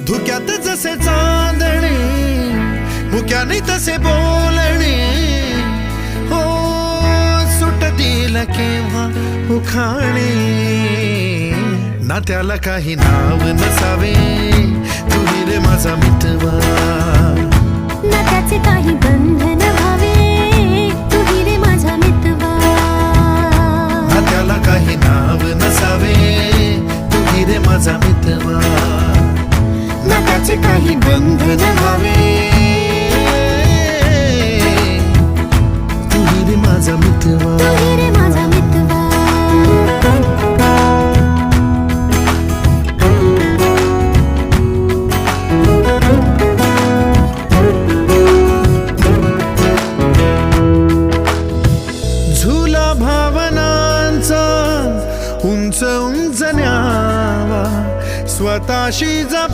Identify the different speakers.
Speaker 1: धुक्यात जसे चांदणे, मुक्याने तसे बोलणे, हो सुटतील केव्हा उखाणे. ना त्याला काही नाव नसावे, तुही रे माझा मितवा.
Speaker 2: ना त्याचे काही बंधन व्हावे, तुही रे माझा मितवा.
Speaker 1: ना त्याला काही नाव नसावे, तुही रे माझा मितवा.
Speaker 2: ना त्याचे काही बंधन व्हावे,
Speaker 1: तुही रे माझा मितवा.
Speaker 2: तुही रे माझा मितवा.
Speaker 1: झुला भावनांचा उंच उंच न्यावा, स्वतःशी